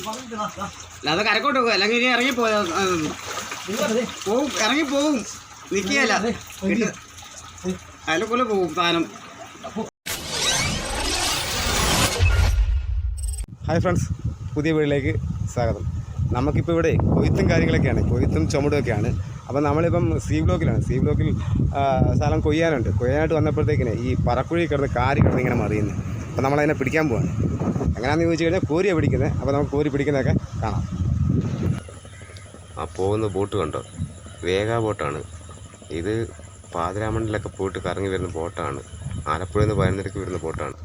അല്ലാതെ കരക്കോട്ട് പോകുക, അല്ലെങ്കിൽ ഇനി ഇറങ്ങിപ്പോവും, ഇറങ്ങിപ്പോവും, നിൽക്കുകയല്ല, അതിലെക്കൂടെ പോവും സാധനം. ഹായ് ഫ്രണ്ട്സ്, പുതിയ വീട്ടിലേക്ക് സ്വാഗതം. നമുക്കിപ്പോൾ ഇവിടെ കൊയ്ത്തും കാര്യങ്ങളൊക്കെയാണ്, കൊയ്ത്തും ചുമടുമൊക്കെയാണ്. അപ്പോൾ നമ്മളിപ്പം സി ബ്ലോക്കിൽ സ്ഥലം കൊയ്യാനായിട്ട് വന്നപ്പോഴത്തേക്കിനെ ഈ പറക്കുഴി കിടന്ന് കാരി കിടന്ന് ഇങ്ങനെ മറിയുന്നു. അപ്പോൾ നമ്മളതിനെ പിടിക്കാൻ പോവാണ്. എങ്ങനെയാണെന്ന് ചോദിച്ചു കഴിഞ്ഞാൽ കോരിയാണ് പിടിക്കുന്നത്. അപ്പോൾ നമുക്ക് കോരി പിടിക്കുന്നതൊക്കെ കാണാം. ആ പോകുന്ന ബോട്ട് കണ്ടോ, വേഗ ബോട്ടാണ് ഇത്. പാതിരാമണ്ണിലൊക്കെ പോയിട്ട് കറങ്ങി വരുന്ന ബോട്ടാണ്. ആലപ്പുഴയിൽ നിന്ന് പതിനൊന്നരയ്ക്ക് വരുന്ന ബോട്ടാണ്.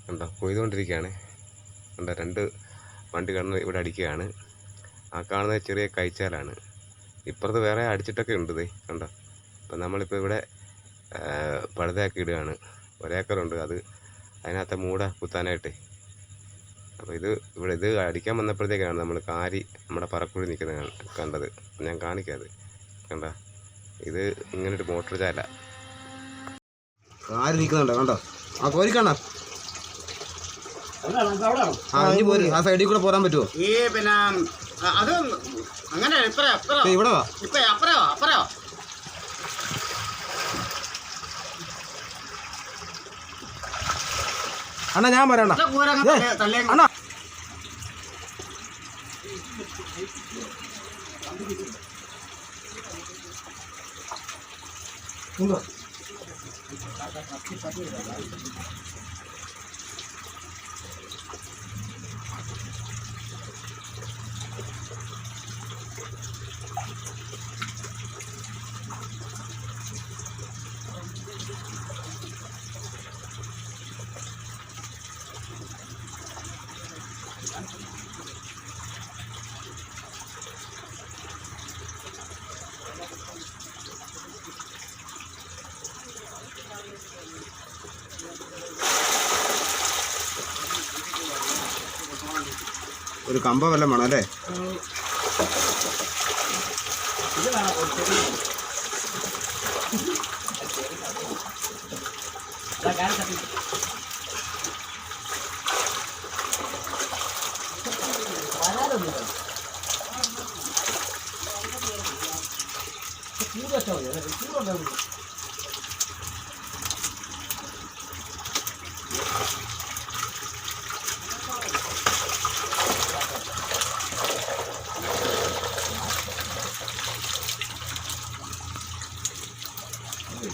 കണ്ടോ, കൊയ്തുകൊണ്ടിരിക്കുകയാണ്. കണ്ടോ, 2 വണ്ടി കടന്ന് ഇവിടെ അടിക്കുകയാണ്. ആ കാണുന്നത് ചെറിയ കൈച്ചാലാണ്. ഇപ്പുറത്ത് വേറെ അടിച്ചിട്ടൊക്കെ ഉണ്ട്. കണ്ടോ, അപ്പം നമ്മളിപ്പോൾ ഇവിടെ പഴുതയാക്കി ഇടുകയാണ്. 1 ഏക്കറുണ്ട്, അത് അതിനകത്ത് മൂട കുത്താനായിട്ട്. അപ്പോൾ ഇത് അടിക്കാൻ വന്നപ്പോഴത്തേക്കാണ് നമ്മൾ കാരി നമ്മുടെ പറക്കുഴി നിൽക്കുന്നത് കണ്ടത്. ഞാൻ കാണിക്കാത്. കണ്ടോ, ഇത് ഇങ്ങനൊരു മോട്ടോർ ചാല കാരി നിൽക്കുന്നുണ്ടോ? കണ്ടോ, ആ കോരിക്കണ്ണ ആ സൈഡിൽ കൂടെ പോരാൻ പറ്റുമോ? ഈ പിന്നെ അത് അങ്ങനെ ഇവിടെ അപ്പറയോ അണ്ണാ, ഞാൻ പറയണ അണ്ണാ. ഒരു കമ്പ വല്ലതും വേണം അല്ലേ?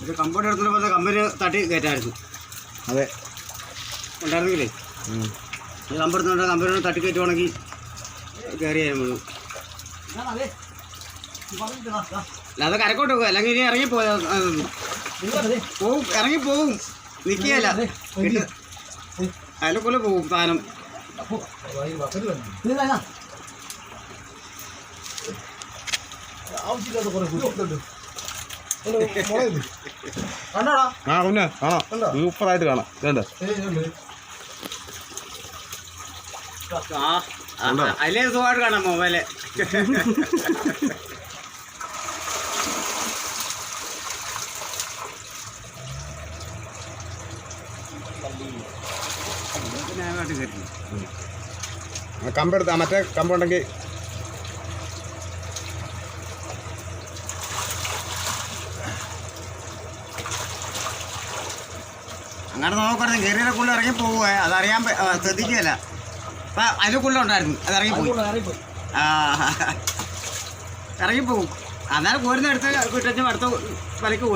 ഇത് കമ്പോട്ട് എടുത്തിട്ട് പോലെ കമ്പനി തട്ടി കയറ്റായിരുന്നു. അതെ, ഉണ്ടായിരുന്നെങ്കിലേ ഇത് കമ്പെടുത്തോണ്ട് കമ്പനി തട്ടി കയറ്റുവാണെങ്കിൽ കയറിയായിരുന്നു. അല്ലാതെ കരക്കോട്ട് പോകുക, അല്ലെങ്കിൽ ഇനി ഇറങ്ങിപ്പോവും, ഇറങ്ങിപ്പോവും, നിൽക്കുകയല്ല, അതിലെക്കൂടെ പോവും സാധനം. ആ പിന്നെ കാണാം, സൂപ്പറായിട്ട് കാണാം. വേണ്ട അതിലേ സുഖമായിട്ട് കാണാം മൊബൈല്. കമ്പെടുത്താ, മറ്റേ കമ്പുണ്ടെങ്കിൽ അങ്ങനെ നോക്കരുത്. കയറിയതിനെക്കുള്ളിൽ ഇറങ്ങി പോവുക, അതറിയാൻ ശ്രദ്ധിക്കുകയല്ല. അപ്പം അതിനെക്കുള്ളിൽ ഉണ്ടായിരുന്നു, അത് ഇറങ്ങിപ്പോയി. ഇറങ്ങിപ്പോവും. അന്നേരം കോരുന്നെടുത്ത് കുറ്റച്ചും അടുത്ത വിലക്ക് പോകും.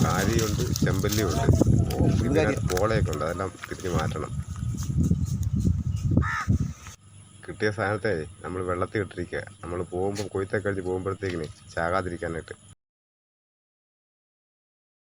കാരിയുണ്ട്, ചെമ്പല്ലിയുണ്ട്, പോളയൊക്കെ ഉണ്ട്. അതെല്ലാം തിരിഞ്ഞ് മാറ്റണം. കിട്ടിയ സാധനത്തെ നമ്മൾ വെള്ളത്തിൽ ഇട്ടിരിക്കുക. നമ്മൾ പോകുമ്പോൾ കൊയ്ത്തൊക്കെ കഴിച്ച് പോകുമ്പോഴത്തേക്കിന് ചാകാതിരിക്കാനായിട്ട്.